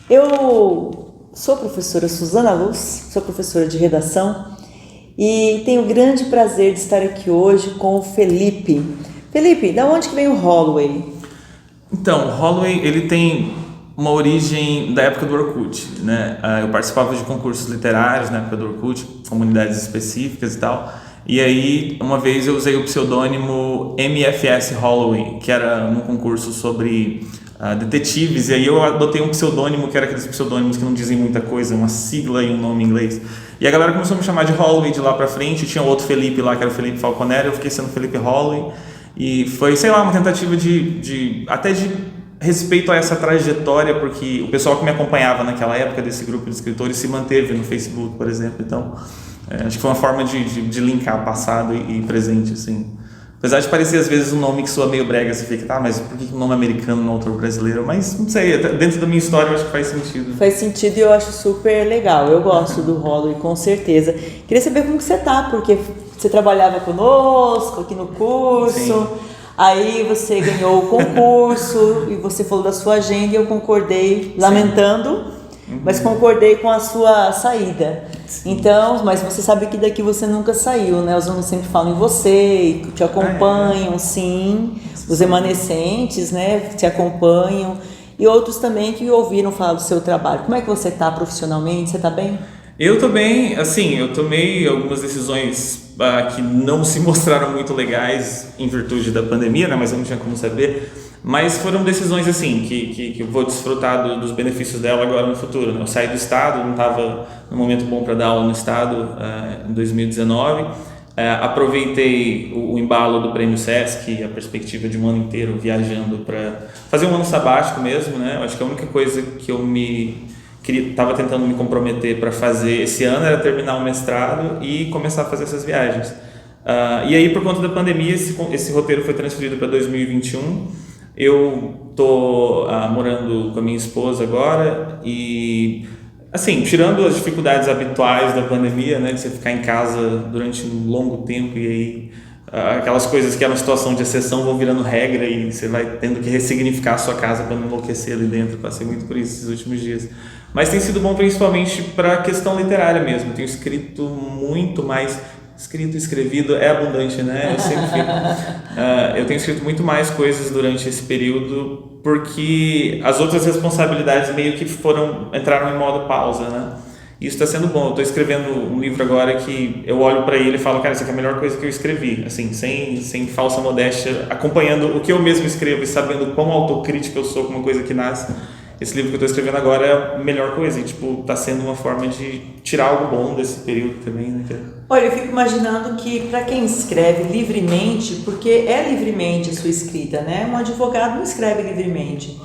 Eu sou a professora Suzana Luz, sou professora de redação e tenho o grande prazer de estar aqui hoje com o Felipe. Felipe, da onde que vem o Holloway? Então, o Holloway, ele tem uma origem da época do Orkut, né? Eu participava de concursos literários na época do Orkut, comunidades específicas e tal. E aí, uma vez eu usei o pseudônimo MFS Holloway, que era num concurso sobre detetives, e aí eu adotei um pseudônimo que era aqueles pseudônimos que não dizem muita coisa, uma sigla e um nome em inglês. E a galera começou a me chamar de Holloway de lá pra frente, tinha outro Felipe lá, que era o Felipe Falconera, eu fiquei sendo Felipe Holloway. E foi, sei lá, uma tentativa de respeito a essa trajetória, porque o pessoal que me acompanhava naquela época desse grupo de escritores se manteve no Facebook, por exemplo. Então, acho que foi uma forma de linkar passado e presente, assim. Apesar de parecer às vezes um nome que soa meio brega, você fica, tá, mas por que um nome americano não autor brasileiro? Mas, não sei, dentro da minha história eu acho que faz sentido. Faz sentido e eu acho super legal. Eu gosto do Holloway, com certeza. Queria saber como que você tá, porque você trabalhava conosco aqui no curso. Sim. Aí você ganhou o concurso e você falou da sua agenda e eu concordei, lamentando, mas concordei com a sua saída. Sim. Então, mas você sabe que daqui você nunca saiu, né? Os alunos sempre falam em você, te acompanham, sim. Os remanescentes, né, te acompanham. E outros também que ouviram falar do seu trabalho. Como é que você está profissionalmente? Você está bem? Eu tô bem, assim, eu tomei algumas decisões que não se mostraram muito legais em virtude da pandemia, né, mas eu não tinha como saber, mas foram decisões assim, que eu vou desfrutar dos benefícios dela agora no futuro, né? Eu saí do estado, não estava no momento bom para dar aula no estado em 2019, aproveitei o embalo do Prêmio Sesc, a perspectiva de um ano inteiro viajando para fazer um ano sabático mesmo, né? Eu acho que a única coisa que eu estava tentando me comprometer para fazer esse ano era terminar o mestrado e começar a fazer essas viagens. E aí, por conta da pandemia, esse roteiro foi transferido para 2021. Eu estou morando com a minha esposa agora e, assim, tirando as dificuldades habituais da pandemia, né, de você ficar em casa durante um longo tempo e aí aquelas coisas que eram situação de exceção vão virando regra e você vai tendo que ressignificar a sua casa para não enlouquecer ali dentro. Passei muito por isso esses últimos dias. Mas tem sido bom principalmente para a questão literária mesmo. Tenho escrito muito mais. Escrevido é abundante, né? Eu sempre fico. Eu tenho escrito muito mais coisas durante esse período porque as outras responsabilidades meio que entraram em modo pausa, né? Isso está sendo bom. Eu estou escrevendo um livro agora que eu olho para ele e falo, cara, isso aqui é a melhor coisa que eu escrevi, assim, sem falsa modéstia, acompanhando o que eu mesmo escrevo e sabendo quão autocrítico eu sou com uma coisa que nasce. Esse livro que eu estou escrevendo agora é a melhor coisa e, tipo, tá sendo uma forma de tirar algo bom desse período também, né? Olha, eu fico imaginando que para quem escreve livremente, porque é livremente a sua escrita, né? Um advogado não escreve livremente.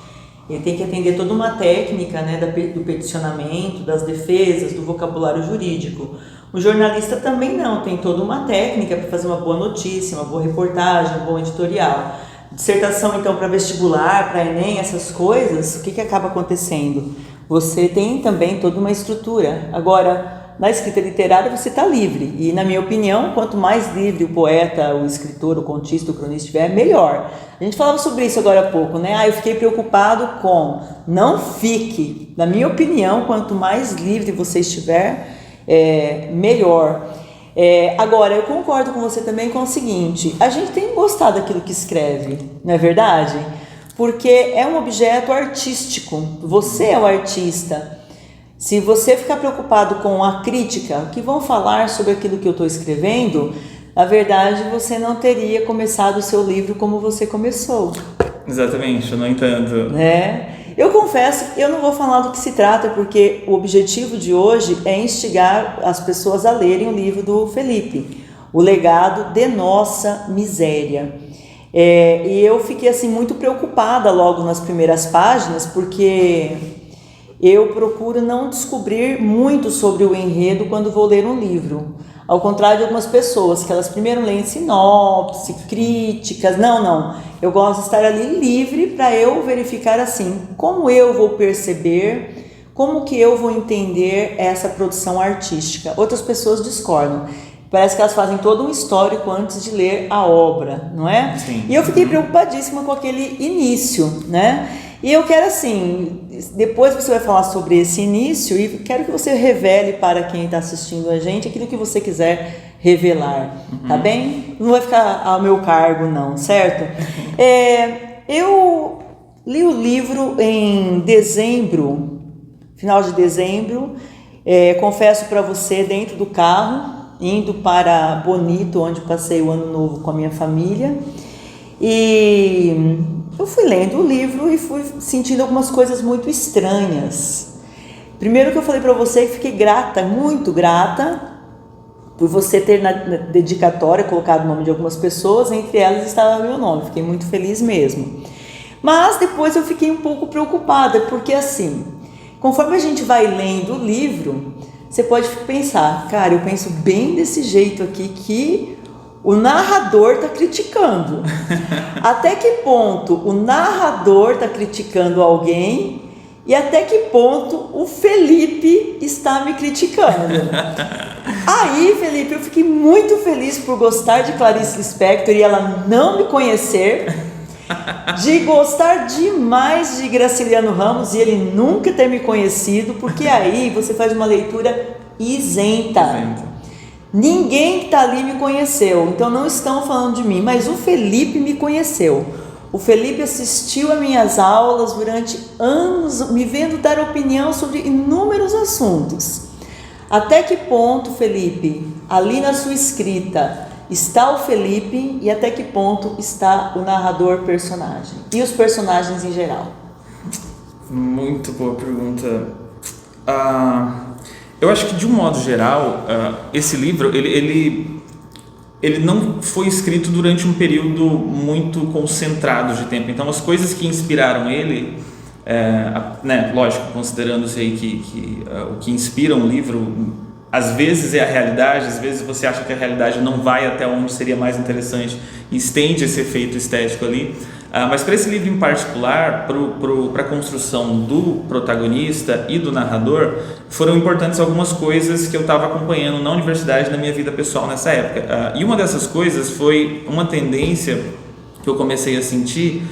Ele tem que atender toda uma técnica, né, do peticionamento, das defesas, do vocabulário jurídico. O jornalista também não, tem toda uma técnica para fazer uma boa notícia, uma boa reportagem, um bom editorial. Dissertação, então, para vestibular, para Enem, essas coisas, o que acaba acontecendo? Você tem também toda uma estrutura. Agora, na escrita literária, você está livre. E, na minha opinião, quanto mais livre o poeta, o escritor, o contista, o cronista estiver, melhor. A gente falava sobre isso agora há pouco, né? Eu fiquei preocupado com... Não fique. Na minha opinião, quanto mais livre você estiver, melhor. Agora, eu concordo com você também com o seguinte, a gente tem gostado daquilo que escreve, não é verdade? Porque é um objeto artístico, você é o artista. Se você ficar preocupado com a crítica, o que vão falar sobre aquilo que eu estou escrevendo, na verdade você não teria começado o seu livro como você começou. Exatamente, no entanto. Eu confesso que eu não vou falar do que se trata, porque o objetivo de hoje é instigar as pessoas a lerem o livro do Felipe, O Legado de Nossa Miséria. E eu fiquei assim muito preocupada logo nas primeiras páginas, porque eu procuro não descobrir muito sobre o enredo quando vou ler um livro. Ao contrário de algumas pessoas, que elas primeiro leem sinopse, críticas. Não. Eu gosto de estar ali livre para eu verificar assim, como eu vou perceber, como que eu vou entender essa produção artística. Outras pessoas discordam. Parece que elas fazem todo um histórico antes de ler a obra, não é? Sim. E eu fiquei preocupadíssima com aquele início, né? E eu quero assim, depois você vai falar sobre esse início e quero que você revele para quem está assistindo a gente aquilo que você quiser revelar, tá bem? Não vai ficar ao meu cargo não, certo? Eu li o livro em dezembro, final de dezembro, confesso para você, dentro do carro, indo para Bonito, onde passei o ano novo com a minha família, e eu fui lendo o livro e fui sentindo algumas coisas muito estranhas. Primeiro que eu falei para você que fiquei grata, muito grata, por você ter na dedicatória colocado o nome de algumas pessoas, entre elas estava meu nome, fiquei muito feliz mesmo. Mas depois eu fiquei um pouco preocupada, porque assim, conforme a gente vai lendo o livro, você pode pensar, cara, eu penso bem desse jeito aqui que o narrador está criticando. Até que ponto o narrador está criticando alguém e até que ponto o Felipe está me criticando. Aí, Felipe, eu fiquei muito feliz por gostar de Clarice Lispector e ela não me conhecer, de gostar demais de Graciliano Ramos e ele nunca ter me conhecido, porque aí você faz uma leitura isenta. Ninguém que está ali me conheceu, então não estão falando de mim, mas o Felipe me conheceu. O Felipe assistiu a minhas aulas durante anos, me vendo dar opinião sobre inúmeros assuntos. Até que ponto, Felipe, ali na sua escrita, está o Felipe e até que ponto está o narrador personagem? E os personagens em geral? Muito boa pergunta. Eu acho que de um modo geral, esse livro, ele não foi escrito durante um período muito concentrado de tempo. Então as coisas que inspiraram ele, né, lógico, considerando-se aí que o que inspira um livro às vezes é a realidade, às vezes você acha que a realidade não vai até onde seria mais interessante e estende esse efeito estético ali. Mas para esse livro em particular, para a construção do protagonista e do narrador, foram importantes algumas coisas que eu estava acompanhando na universidade, na minha vida pessoal nessa época. E uma dessas coisas foi uma tendência que eu comecei a sentir,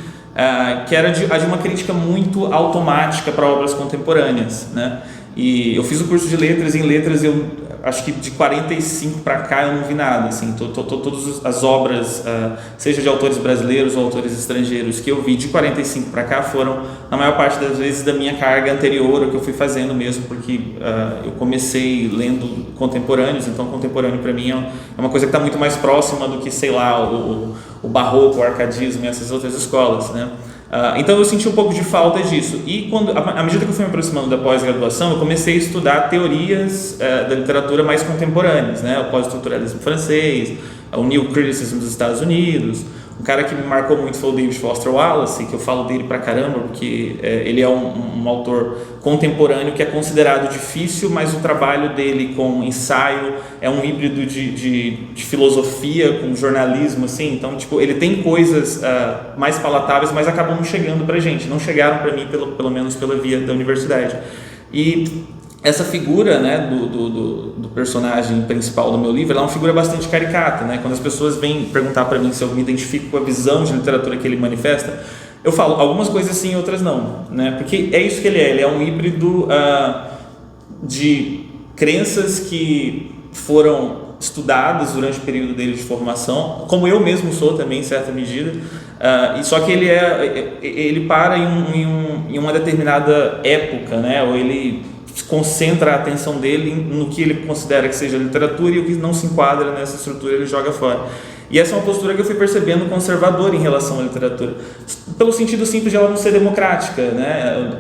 que era de uma crítica muito automática para obras contemporâneas, né? E eu fiz o curso de letras, e em letras eu acho que de 45 para cá eu não vi nada, assim, todas as obras, seja de autores brasileiros ou autores estrangeiros, que eu vi de 45 para cá foram, na maior parte das vezes, da minha carga anterior, o que eu fui fazendo mesmo, porque eu comecei lendo contemporâneos, então contemporâneo para mim é uma coisa que está muito mais próxima do que, sei lá, o barroco, o arcadismo e essas outras escolas, né? Então eu senti um pouco de falta disso, e à medida que eu fui me aproximando da pós-graduação, eu comecei a estudar teorias da literatura mais contemporâneas, né? O pós-estruturalismo francês, o New Criticism dos Estados Unidos. Um cara que me marcou muito foi o David Foster Wallace, que eu falo dele pra caramba, porque ele é um autor contemporâneo que é considerado difícil, mas o trabalho dele com ensaio é um híbrido de filosofia com jornalismo, assim. Então, tipo, ele tem coisas mais palatáveis, mas acabam não chegando pra gente, não chegaram pra mim, pelo menos pela via da universidade. E essa figura, né, do personagem principal do meu livro, ela é uma figura bastante caricata, né? Quando as pessoas vêm perguntar para mim se eu me identifico com a visão de literatura que ele manifesta, eu falo algumas coisas sim, outras não, né? Porque é isso que ele é um híbrido de crenças que foram estudadas durante o período dele de formação, como eu mesmo sou também em certa medida, e só que ele para em uma determinada época, né? Ou ele concentra a atenção dele no que ele considera que seja literatura, e o que não se enquadra nessa estrutura ele joga fora. E essa é uma postura que eu fui percebendo conservadora em relação à literatura, pelo sentido simples de ela não ser democrática, né?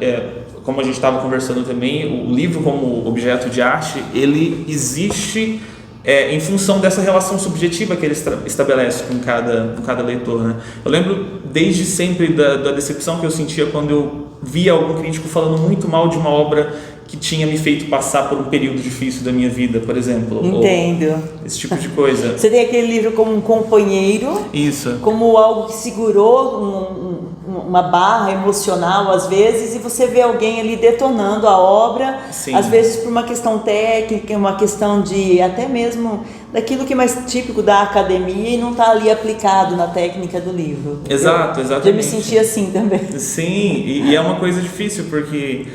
Como a gente estava conversando também, o livro como objeto de arte, ele existe em função dessa relação subjetiva que ele estabelece com cada leitor, né? Eu lembro desde sempre da decepção que eu sentia quando eu via algum crítico falando muito mal de uma obra que tinha me feito passar por um período difícil da minha vida, por exemplo. Entendo. Ou esse tipo de coisa. Você tem aquele livro como um companheiro. Isso. Como algo que segurou uma barra emocional, às vezes, e você vê alguém ali detonando a obra, Sim. às vezes por uma questão técnica, uma questão de até mesmo daquilo que é mais típico da academia e não está ali aplicado na técnica do livro. Exato, exatamente. Eu me senti assim também. Sim, e é uma coisa difícil, porque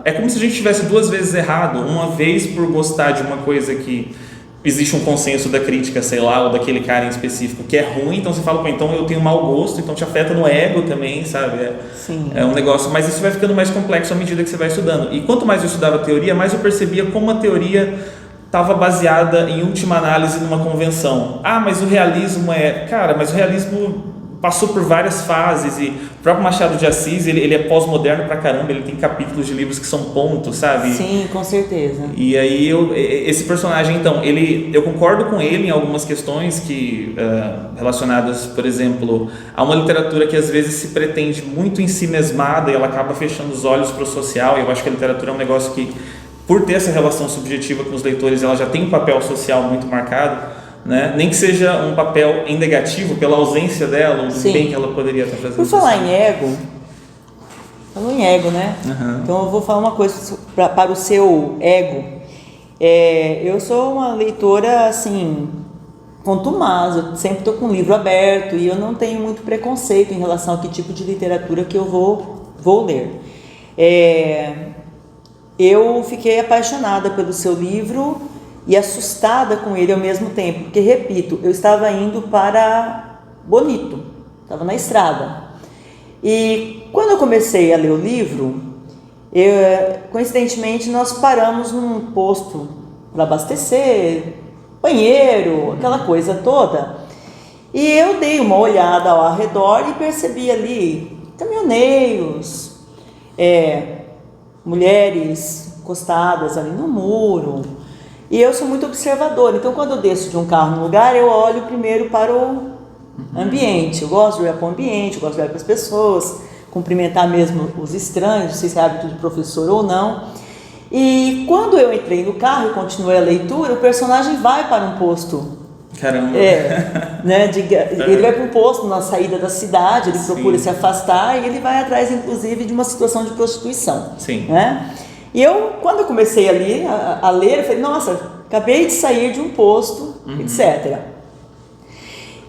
é como se a gente tivesse duas vezes errado. Uma vez por gostar de uma coisa que existe um consenso da crítica, sei lá, ou daquele cara em específico que é ruim, então você fala, pô, então eu tenho mau gosto, então te afeta no ego também, sabe? Sim. É um negócio, mas isso vai ficando mais complexo à medida que você vai estudando. E quanto mais eu estudava teoria, mais eu percebia como a teoria estava baseada em última análise numa convenção. Ah, mas o realismo Cara, mas o realismo passou por várias fases, e o próprio Machado de Assis, ele é pós-moderno pra caramba, ele tem capítulos de livros que são pontos, sabe? Sim, com certeza. E aí esse personagem, então, eu concordo com ele em algumas questões que relacionadas, por exemplo, a uma literatura que às vezes se pretende muito em si mesmada e ela acaba fechando os olhos para o social. E eu acho que a literatura é um negócio que, por ter essa relação subjetiva com os leitores, ela já tem um papel social muito marcado, né? Nem que seja um papel em negativo pela ausência dela, ou do bem que ela poderia estar fazendo. Por falar em ego, falou em ego, né? Uhum. Então eu vou falar uma coisa para o seu ego. Eu sou uma leitora assim contumaz, eu sempre estou com o livro aberto e eu não tenho muito preconceito em relação a que tipo de literatura que eu vou ler. Eu fiquei apaixonada pelo seu livro e assustada com ele ao mesmo tempo, porque, repito, eu estava indo para Bonito, estava na estrada. E quando eu comecei a ler o livro, coincidentemente nós paramos num posto para abastecer, banheiro, aquela coisa toda. E eu dei uma olhada ao redor e percebi ali caminhoneiros, mulheres encostadas ali no muro. E eu sou muito observadora, então quando eu desço de um carro no lugar, eu olho primeiro para o ambiente. Eu gosto de olhar para o ambiente, eu gosto de olhar para as pessoas, cumprimentar mesmo os estranhos, não sei se é hábito de professor ou não. E quando eu entrei no carro e continuei a leitura, o personagem vai para um posto. Caramba! Ele vai para um posto na saída da cidade, ele procura se afastar e ele vai atrás, inclusive, de uma situação de prostituição. Sim. Né? E quando eu comecei a ler, eu falei, nossa, acabei de sair de um posto, etc.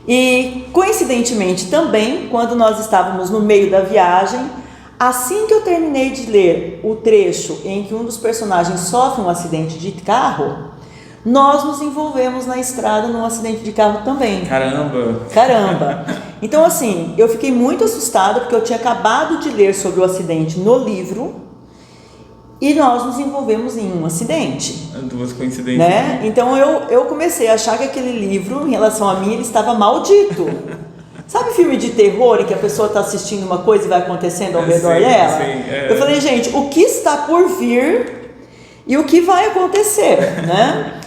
E, coincidentemente também, quando nós estávamos no meio da viagem, assim que eu terminei de ler o trecho em que um dos personagens sofre um acidente de carro, nós nos envolvemos na estrada num acidente de carro também. Caramba! Então, assim, eu fiquei muito assustada porque eu tinha acabado de ler sobre o acidente no livro e nós nos envolvemos em um acidente. Duas coincidências. Né? Então eu comecei a achar que aquele livro, em relação a mim, ele estava maldito. Sabe filme de terror em que a pessoa está assistindo uma coisa e vai acontecendo ao redor dela? Eu falei, gente, o que está por vir e o que vai acontecer, né?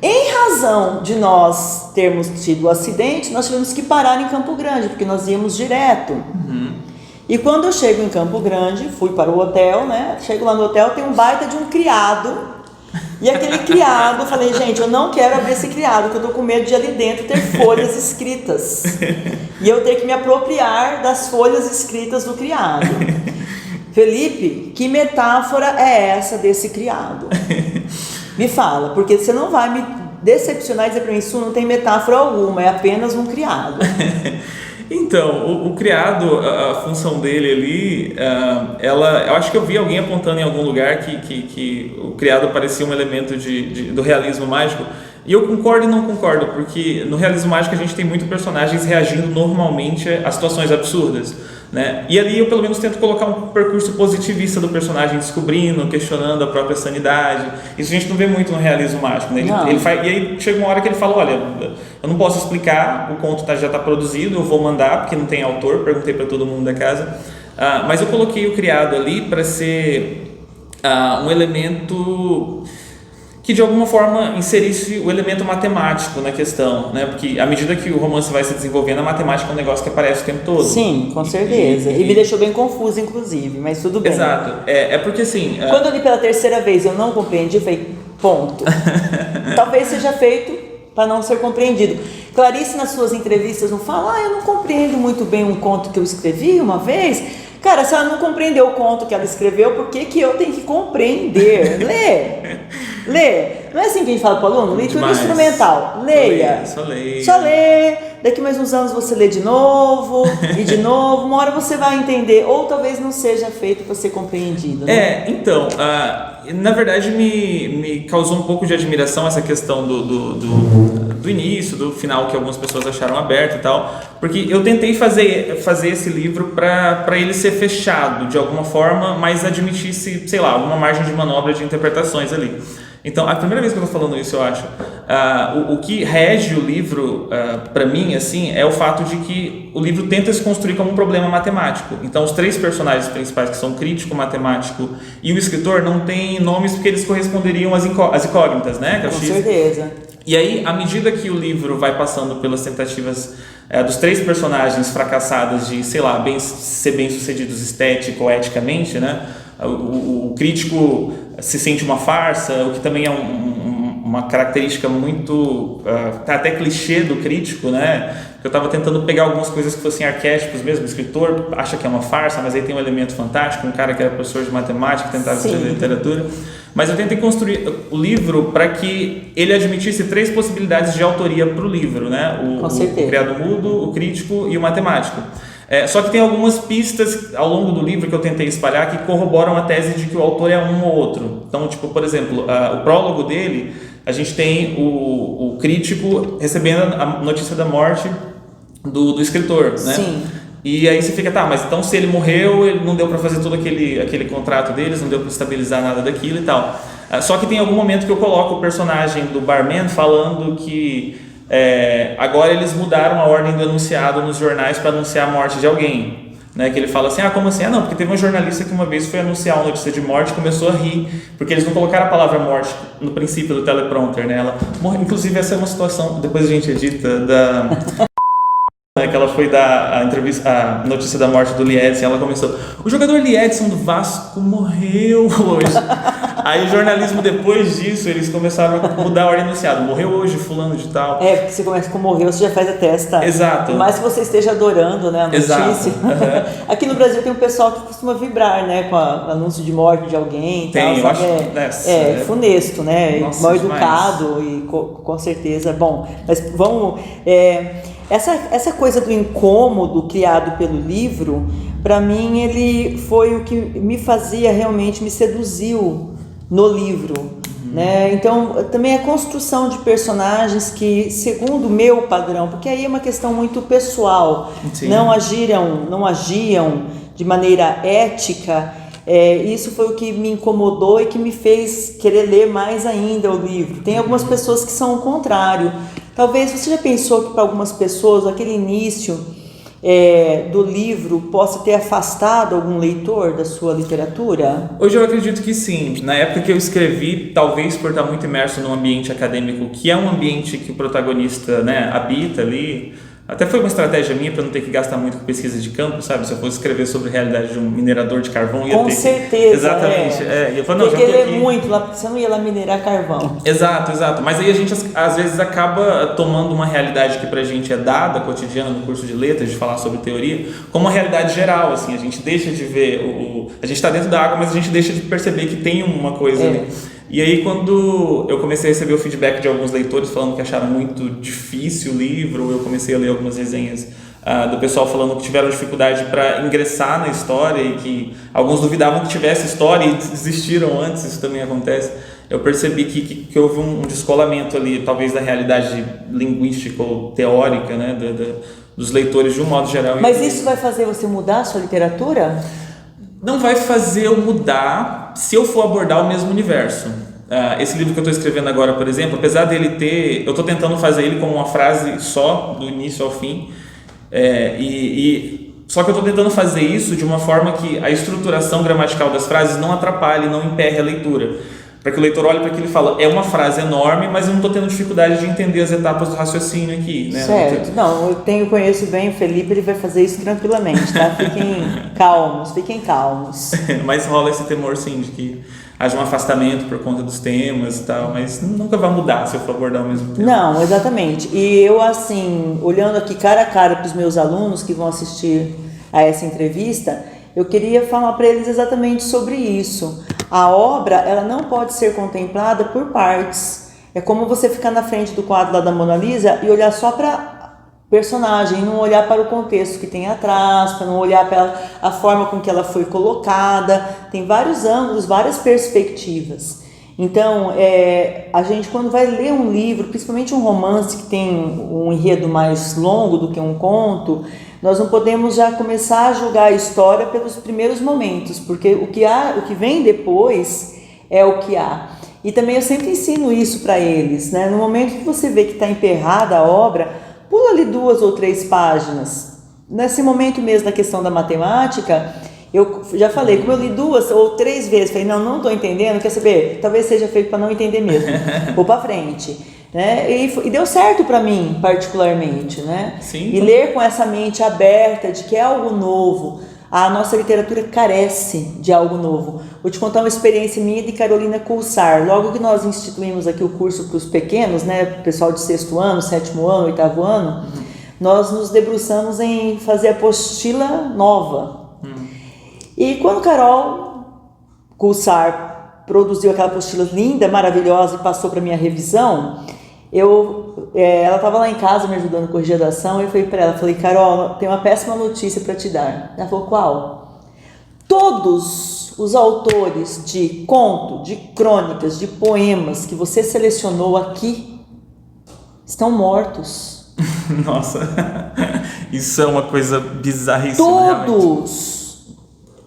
Em razão de nós termos tido o acidente, nós tivemos que parar em Campo Grande, porque nós íamos direto. E quando eu chego em Campo Grande, fui para o hotel, né? Chego lá no hotel, tem um baita de um criado. E aquele criado, eu falei, gente, eu não quero abrir esse criado, porque eu tô com medo de ali dentro ter folhas escritas. E eu ter que me apropriar das folhas escritas do criado. Felipe, que metáfora é essa desse criado? Me fala, porque você não vai me decepcionar e dizer para mim, isso não tem metáfora alguma, é apenas um criado. Então, o criado, a função dele ali, eu acho que eu vi alguém apontando em algum lugar que o criado parecia um elemento do realismo mágico, e eu concordo e não concordo, porque no realismo mágico a gente tem muito personagens reagindo normalmente a situações absurdas, né? E ali eu pelo menos tento colocar um percurso positivista do personagem, descobrindo, questionando a própria sanidade. Isso a gente não vê muito no realismo mágico, né? E aí chega uma hora que ele fala, olha, eu não posso explicar, o conto já está produzido, eu vou mandar porque não tem autor, perguntei para todo mundo da casa, mas eu coloquei o criado ali para ser um elemento que de alguma forma inserisse o elemento matemático na questão, né? Porque à medida que o romance vai se desenvolvendo, a matemática é um negócio que aparece o tempo todo. Sim, com certeza. E me deixou bem confuso, inclusive, mas tudo bem. Exato. É porque assim... Quando eu li pela terceira vez eu não compreendi, eu falei, ponto. Talvez seja feito para não ser compreendido. Clarice, nas suas entrevistas, não fala, eu não compreendo muito bem um conto que eu escrevi uma vez. Cara, se ela não compreendeu o conto que ela escreveu, por que que eu tenho que compreender? Lê. Não é assim que a gente fala para o aluno? Leitura instrumental. Leia. Só lê. Daqui mais uns anos você lê de novo, e de novo. Uma hora você vai entender. Ou talvez não seja feito para ser compreendido. Né? Então, na verdade me causou um pouco de admiração essa questão do início, do final, que algumas pessoas acharam aberto e tal, porque eu tentei fazer esse livro para ele ser fechado de alguma forma, mas admitisse, sei lá, alguma margem de manobra de interpretações ali. Então, a primeira vez que eu estou falando isso, eu acho, o que rege o livro, para mim, assim, é o fato de que o livro tenta se construir como um problema matemático. Então, os 3 personagens principais, que são o crítico, o matemático e o escritor, não têm nomes porque eles corresponderiam às incógnitas, né? Com certeza. E aí, à medida que o livro vai passando pelas tentativas dos 3 personagens fracassados de, sei lá, ser bem-sucedidos estético ou eticamente, né? O crítico se sente uma farsa, o que também é uma característica muito até clichê do crítico, né? Eu estava tentando pegar algumas coisas que fossem arquétipos mesmo. O escritor acha que é uma farsa, mas aí tem um elemento fantástico, um cara que era professor de matemática, tentava escrever literatura. Mas eu tentei construir o livro para que ele admitisse 3 possibilidades de autoria para o livro, né? O criado mudo, o crítico e o matemático. Só que tem algumas pistas ao longo do livro que eu tentei espalhar que corroboram a tese de que o autor é um ou outro. Então, tipo, por exemplo, o prólogo dele, a gente tem o crítico recebendo a notícia da morte do escritor, né? Sim. E aí você fica, mas então se ele morreu, ele não deu para fazer todo aquele contrato deles, não deu para estabilizar nada daquilo e tal. Só que tem algum momento que eu coloco o personagem do barman falando que agora eles mudaram a ordem do anunciado nos jornais para anunciar a morte de alguém, né? Que ele fala assim, como assim? Não, porque teve uma jornalista que uma vez foi anunciar uma notícia de morte e começou a rir, porque eles não colocaram a palavra morte no princípio do teleprompter, né? Ela morreu. Inclusive essa é uma situação, depois a gente edita, que ela foi dar a notícia da morte do Lee Edson. Ela começou, o jogador Lee Edson do Vasco morreu hoje. Aí o jornalismo, depois disso, eles começaram a mudar a ordem anunciada. Morreu hoje, fulano de tal. Porque você começa com morreu, você já faz a testa. Exato. Por mais que você esteja adorando, né, a notícia. Exato. Uhum. Aqui no Brasil tem um pessoal que costuma vibrar, né, com o anúncio de morte de alguém. Tem, tal, eu sabe? acho. Funesto, né? Nossa, mal demais. educado e com certeza. Bom, mas vamos... Essa coisa do incômodo criado pelo livro, para mim, ele foi o que me seduziu no livro, né? Então, também a construção de personagens que, segundo o meu padrão, porque aí é uma questão muito pessoal, não agiam de maneira ética. Isso foi o que me incomodou e que me fez querer ler mais ainda o livro. Tem algumas pessoas que são o contrário. Talvez você já pensou que para algumas pessoas aquele início do livro possa ter afastado algum leitor da sua literatura? Hoje eu acredito que sim. Na época que eu escrevi, talvez por estar muito imerso num ambiente acadêmico, que é um ambiente que o protagonista, né, habita ali. Até foi uma estratégia minha para não ter que gastar muito com pesquisa de campo, sabe? Se eu fosse escrever sobre a realidade de um minerador de carvão, ia com ter certeza, que... Exatamente. Ia falar, tem que ler muito lá, porque você não ia lá minerar carvão. Exato. Mas aí a gente, às vezes, acaba tomando uma realidade que pra gente é dada, cotidiana, no curso de letras, de falar sobre teoria, como uma realidade geral, assim. A gente deixa de ver... A gente está dentro da água, mas a gente deixa de perceber que tem uma coisa ali. E aí, quando eu comecei a receber o feedback de alguns leitores falando que acharam muito difícil o livro, eu comecei a ler algumas resenhas do pessoal falando que tiveram dificuldade para ingressar na história e que alguns duvidavam que tivesse história e desistiram antes, isso também acontece. Eu percebi que houve um descolamento ali, talvez da realidade linguística ou teórica, né, dos leitores de um modo geral. Mas isso vai fazer você mudar a sua literatura? Não vai fazer eu mudar se eu for abordar o mesmo universo. Esse livro que eu estou escrevendo agora, por exemplo, apesar dele ter... Eu estou tentando fazer ele como uma frase só, do início ao fim. Só que eu estou tentando fazer isso de uma forma que a estruturação gramatical das frases não atrapalhe, não emperre a leitura. para que o leitor olhe para aquilo e fale, é uma frase enorme, mas eu não estou tendo dificuldade de entender as etapas do raciocínio aqui, né? Certo. Não, conheço bem o Felipe, ele vai fazer isso tranquilamente, tá? Fiquem calmos. Mas rola esse temor, sim, de que haja um afastamento por conta dos temas e tal, mas nunca vai mudar se eu for abordar ao mesmo tempo. Não, exatamente. E eu, assim, olhando aqui cara a cara para os meus alunos que vão assistir a essa entrevista, eu queria falar para eles exatamente sobre isso. A obra, ela não pode ser contemplada por partes. É como você ficar na frente do quadro lá da Mona Lisa e olhar só para personagem, não olhar para o contexto que tem atrás, para não olhar para a forma com que ela foi colocada. Tem vários ângulos, várias perspectivas. Então, a gente quando vai ler um livro, principalmente um romance que tem um enredo mais longo do que um conto, nós não podemos já começar a julgar a história pelos primeiros momentos, porque o que vem depois é o que há. E também eu sempre ensino isso para eles, né? No momento que você vê que está emperrada a obra, pula ali 2 ou 3 páginas. Nesse momento mesmo da questão da matemática, eu já falei, como eu li 2 ou 3 vezes, falei, não estou entendendo, quer saber? Talvez seja feito para não entender mesmo. Vou para frente. Né? E deu certo para mim, particularmente, né? Sim. E ler com essa mente aberta de que é algo novo. A nossa literatura carece de algo novo. Vou te contar uma experiência minha de Carolina Cursar. Logo que nós instituímos aqui o curso para os pequenos, né? Pessoal de 6º ano, 7º ano, 8º ano, nós nos debruçamos em fazer a apostila nova. E quando Carol Cursar produziu aquela apostila linda, maravilhosa e passou para minha revisão, ela estava lá em casa me ajudando a corrigir a redação e eu falei para ela, Carol, tem uma péssima notícia para te dar. Ela falou, qual? Todos os autores de conto, de crônicas, de poemas que você selecionou aqui estão mortos. Nossa, isso é uma coisa bizarríssima. Todos! Realmente.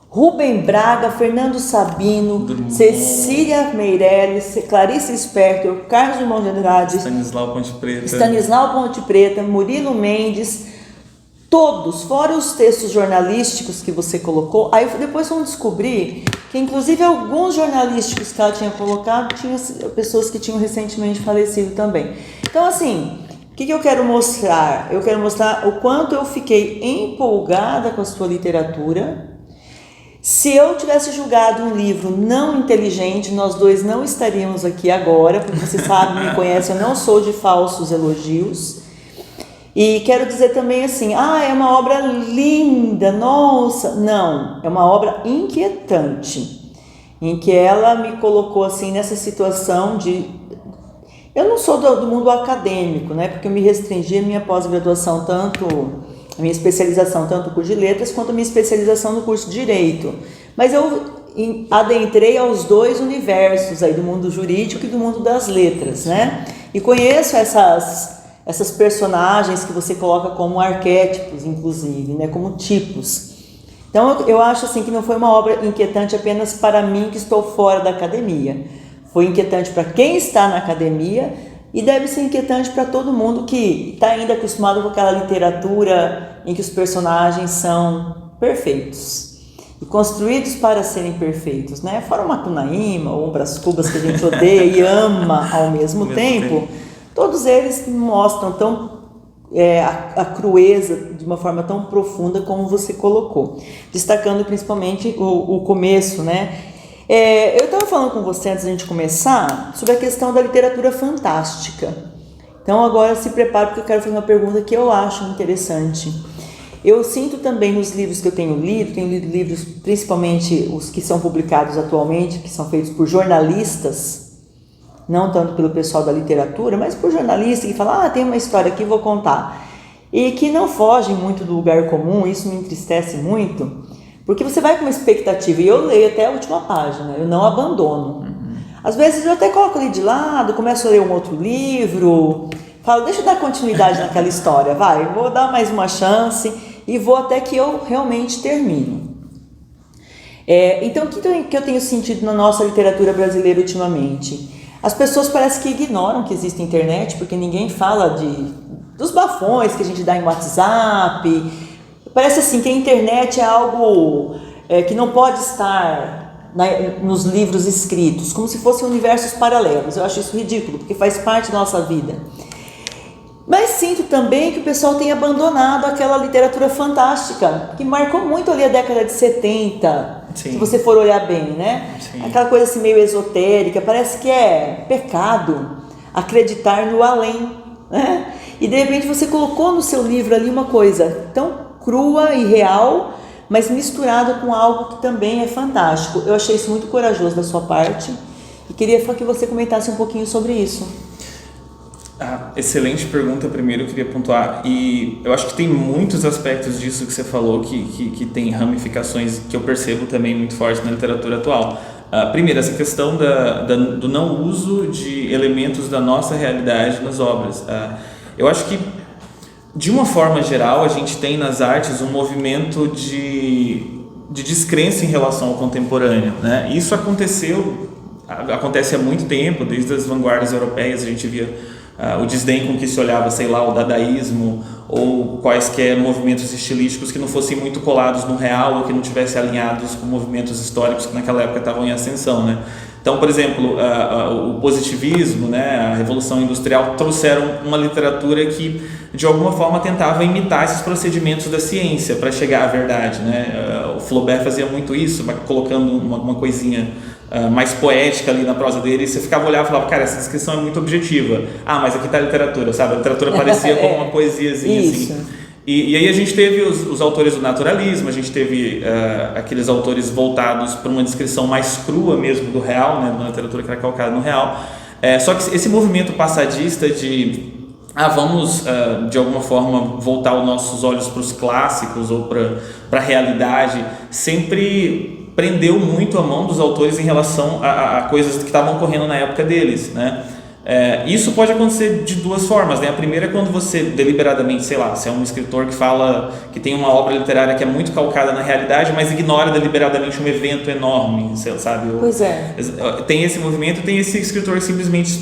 Rubem Braga, Fernando Sabino, Cecília Meirelles, Clarice Lispector, Carlos Drummond de Andrade, Stanislau Ponte Preta, Murilo Mendes, todos, fora os textos jornalísticos que você colocou. Aí depois vamos descobrir que inclusive alguns jornalísticos que ela tinha colocado tinham pessoas que tinham recentemente falecido também. Então assim, o que eu quero mostrar? Eu quero mostrar o quanto eu fiquei empolgada com a sua literatura. Se eu tivesse julgado um livro não inteligente, nós dois não estaríamos aqui agora, porque você sabe, me conhece, eu não sou de falsos elogios. E quero dizer também assim, é uma obra linda, nossa. Não, é uma obra inquietante, em que ela me colocou assim nessa situação de... Eu não sou do mundo acadêmico, né? Porque eu me restringi a minha pós-graduação, a minha especialização tanto no curso de letras quanto a minha especialização no curso de direito. Mas eu adentrei aos dois universos aí do mundo jurídico e do mundo das letras, né? E conheço essas personagens que você coloca como arquétipos, inclusive, né? Como tipos. Então eu acho assim que não foi uma obra inquietante apenas para mim que estou fora da academia. Foi inquietante para quem está na academia e deve ser inquietante para todo mundo que está ainda acostumado com aquela literatura em que os personagens são perfeitos e construídos para serem perfeitos, né? Fora o Macunaíma ou o Brás Cubas, que a gente odeia e ama ao mesmo tempo, todos eles mostram a crueza de uma forma tão profunda como você colocou, destacando principalmente o começo, né? Eu estava falando com você antes da gente começar sobre a questão da literatura fantástica. Então agora se prepare porque eu quero fazer uma pergunta que eu acho interessante. Eu sinto também nos livros que eu tenho lido livros principalmente os que são publicados atualmente, que são feitos por jornalistas, não tanto pelo pessoal da literatura, mas por jornalistas que falam, tem uma história aqui, vou contar. E que não fogem muito do lugar comum, isso me entristece muito. Porque você vai com uma expectativa, e eu leio até a última página, eu não abandono. Às vezes eu até coloco ali de lado, começo a ler um outro livro, falo, deixa eu dar continuidade naquela história, vou dar mais uma chance e vou até que eu realmente termine. Então, o que eu tenho sentido na nossa literatura brasileira ultimamente? As pessoas parecem que ignoram que existe internet, porque ninguém fala dos bafões que a gente dá em WhatsApp. Parece assim que a internet é algo que não pode estar nos livros escritos, como se fossem universos paralelos. Eu acho isso ridículo, porque faz parte da nossa vida. Mas sinto também que o pessoal tem abandonado aquela literatura fantástica, que marcou muito ali a década de 70, Sim. se você for olhar bem, né? Sim. Aquela coisa assim meio esotérica, parece que é pecado acreditar no além, né? E de repente você colocou no seu livro ali uma coisa tão crua e real, mas misturado com algo que também é fantástico. Eu achei isso muito corajoso da sua parte e queria que você comentasse um pouquinho sobre isso. Excelente pergunta. Primeiro eu queria pontuar, e eu acho que tem muitos aspectos disso que você falou que tem ramificações que eu percebo também muito fortes na literatura atual. Primeiro, essa questão do não uso de elementos da nossa realidade nas obras. Eu acho que, de uma forma geral, a gente tem nas artes um movimento de descrença em relação ao contemporâneo, né? Isso acontece há muito tempo, desde as vanguardas europeias. A gente via o desdém com que se olhava, sei lá, o dadaísmo ou quaisquer movimentos estilísticos que não fossem muito colados no real ou que não tivessem alinhados com movimentos históricos que naquela época estavam em ascensão, né? Então, por exemplo, o positivismo, né, a Revolução Industrial trouxeram uma literatura que, de alguma forma, tentava imitar esses procedimentos da ciência para chegar à verdade, né? O Flaubert fazia muito isso, colocando uma coisinha mais poética ali na prosa dele, e você ficava olhando e falava, cara, essa descrição é muito objetiva. Mas aqui está a literatura, sabe? A literatura parecia como uma poesiazinha assim. E aí a gente teve os autores do naturalismo, a gente teve aqueles autores voltados para uma descrição mais crua mesmo do real, né? Uma literatura que era calcada no real. Só que esse movimento passadista de vamos de alguma forma voltar os nossos olhos para os clássicos ou para a realidade, sempre prendeu muito a mão dos autores em relação a coisas que estavam ocorrendo na época deles, né? Isso pode acontecer de duas formas, né? A primeira é quando você deliberadamente, sei lá, você é um escritor que fala que tem uma obra literária que é muito calcada na realidade, mas ignora deliberadamente um evento enorme, sabe? Pois é. Tem esse movimento, tem esse escritor que simplesmente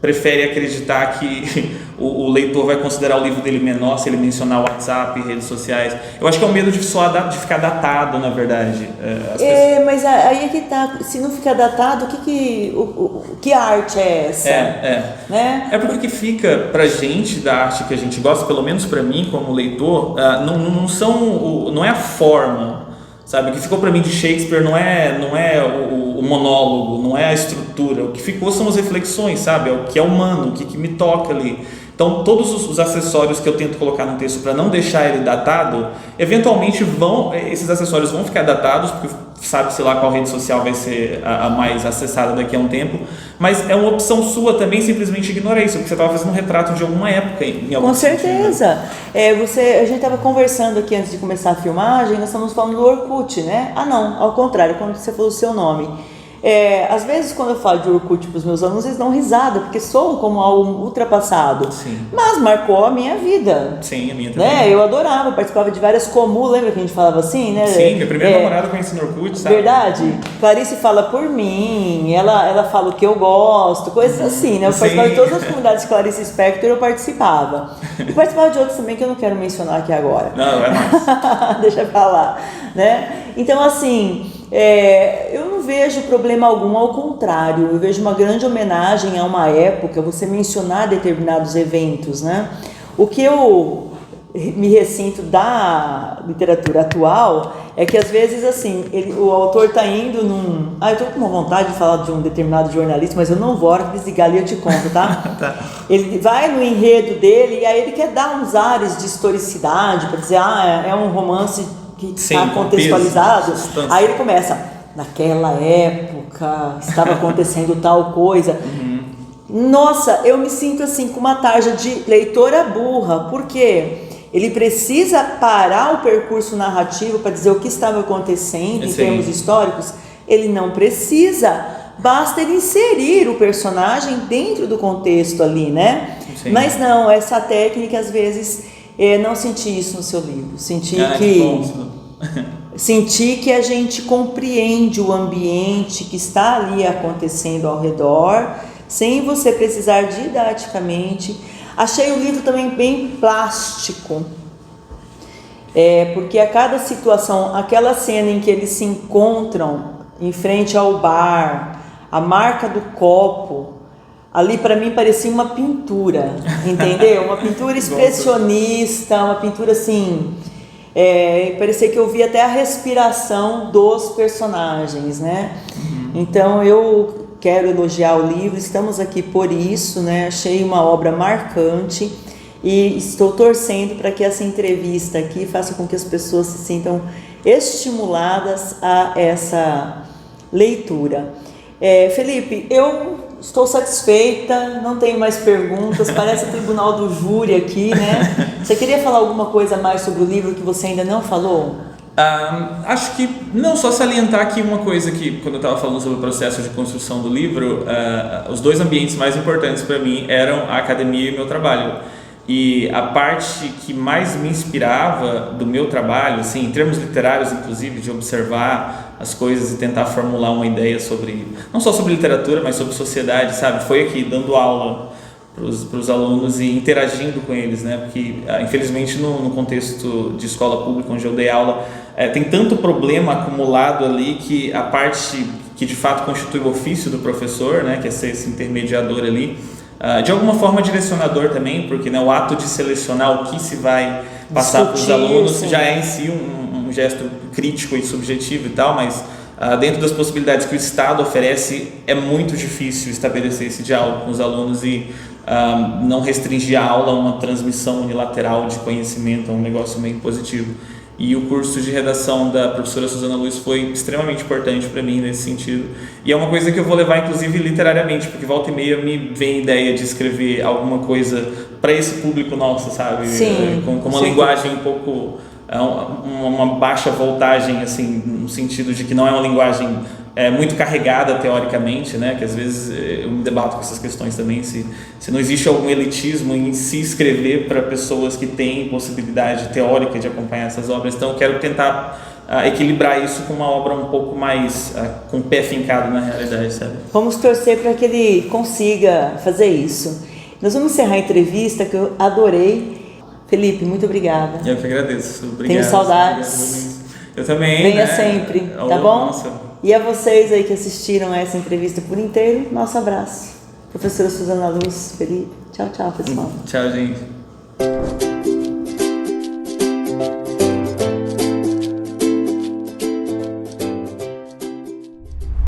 prefere acreditar que o leitor vai considerar o livro dele menor se ele mencionar o WhatsApp, redes sociais. Eu acho que é o medo de ficar datado, na verdade. Mas aí é que tá, se não ficar datado, que arte é essa? Né? É porque o que fica pra gente da arte que a gente gosta, pelo menos pra mim como leitor, não é a forma, sabe? O que ficou para mim de Shakespeare não é o monólogo, não é a estrutura. O que ficou são as reflexões, sabe? É o que é humano, o que me toca ali. Então, todos os acessórios que eu tento colocar no texto para não deixar ele datado, eventualmente esses acessórios vão ficar datados, porque sabe-se lá qual rede social vai ser a mais acessada daqui a um tempo, mas é uma opção sua também simplesmente ignorar isso, porque você estava fazendo um retrato de alguma época em algum Com certeza. A gente estava conversando aqui antes de começar a filmagem, nós estamos falando do Orkut, né? Não, ao contrário, quando você falou o seu nome. Às vezes quando eu falo de Orkut para os meus alunos, eles dão risada, porque soam como algo ultrapassado. Sim. Mas marcou a minha vida. Sim, a minha também. Né? Eu adorava, participava de várias comu, lembra que a gente falava assim, né? Sim, minha primeira namorada conheci no Orkut, sabe? Verdade. Clarice fala por mim, ela fala o que eu gosto, coisas assim, né? Eu participava de todas as comunidades de Clarice Spector, eu participava. E participava de outros também que eu não quero mencionar aqui agora. Não é mais. Deixa pra lá, né? Então, assim, eu não vejo problema algum, ao contrário, eu vejo uma grande homenagem a uma época, você mencionar determinados eventos, né? O que eu me ressinto da literatura atual é que às vezes assim, o autor está indo eu estou com uma vontade de falar de um determinado jornalista, mas eu não vou, a hora que desligar ali eu te conto, tá? Tá. Ele vai no enredo dele e aí ele quer dar uns ares de historicidade para dizer, é um romance que está contextualizado. Aí ele começa, naquela época estava acontecendo tal coisa. Nossa, eu me sinto assim com uma tarja de leitora burra, porque ele precisa parar o percurso narrativo para dizer o que estava acontecendo em termos históricos. Ele não precisa, basta ele inserir o personagem dentro do contexto ali, né? Sim. Mas não, essa técnica às vezes, não senti isso no seu livro, senti que a gente compreende o ambiente que está ali acontecendo ao redor, sem você precisar didaticamente. Achei o livro também bem plástico, porque a cada situação, aquela cena em que eles se encontram em frente ao bar, a marca do copo, ali para mim parecia uma pintura, entendeu? Uma pintura expressionista, uma pintura assim, parecia que eu via até a respiração dos personagens, né? Então eu quero elogiar o livro, estamos aqui por isso, né? Achei uma obra marcante e estou torcendo para que essa entrevista aqui faça com que as pessoas se sintam estimuladas a essa leitura. Felipe, eu estou satisfeita, não tenho mais perguntas, parece o tribunal do júri aqui, né? Você queria falar alguma coisa mais sobre o livro que você ainda não falou? Acho que não, só salientar aqui uma coisa que quando eu estava falando sobre o processo de construção do livro, os dois ambientes mais importantes para mim eram a academia e o meu trabalho. E a parte que mais me inspirava do meu trabalho, assim, em termos literários inclusive, de observar as coisas e tentar formular uma ideia sobre, não só sobre literatura, mas sobre sociedade, sabe? Foi aqui, dando aula para os alunos e interagindo com eles, né? Porque, infelizmente, no contexto de escola pública, onde eu dei aula, tem tanto problema acumulado ali que a parte que de fato constitui o ofício do professor, né? Que é ser esse intermediador ali, de alguma forma direcionador também, porque, né, o ato de selecionar o que se vai passar para os alunos, sim, já é em si um gesto crítico e subjetivo e tal, mas dentro das possibilidades que o Estado oferece, é muito difícil estabelecer esse diálogo com os alunos e não restringir a aula a uma transmissão unilateral de conhecimento, a um negócio meio impositivo. E o curso de redação da professora Suzana Luiz foi extremamente importante para mim nesse sentido. E é uma coisa que eu vou levar, inclusive, literariamente, porque volta e meia me vem a ideia de escrever alguma coisa para esse público nosso, sabe? Sim, com uma linguagem um pouco... uma baixa voltagem, assim, no sentido de que não é uma linguagem muito carregada teoricamente, né? Que às vezes eu me debato com essas questões também, se não existe algum elitismo em se escrever para pessoas que têm possibilidade teórica de acompanhar essas obras. Então eu quero tentar equilibrar isso com uma obra um pouco mais com o pé fincado na realidade, sabe? Vamos torcer para que ele consiga fazer isso. Nós vamos encerrar a entrevista, que eu adorei. Felipe, muito obrigada. Eu que agradeço. Obrigado. Tenho saudades. Eu também. Venha sempre, tá bom? Nossa. E a vocês aí que assistiram a essa entrevista por inteiro, nosso abraço. Professora Suzana Luz, Felipe. Tchau, tchau, pessoal. Tchau, gente.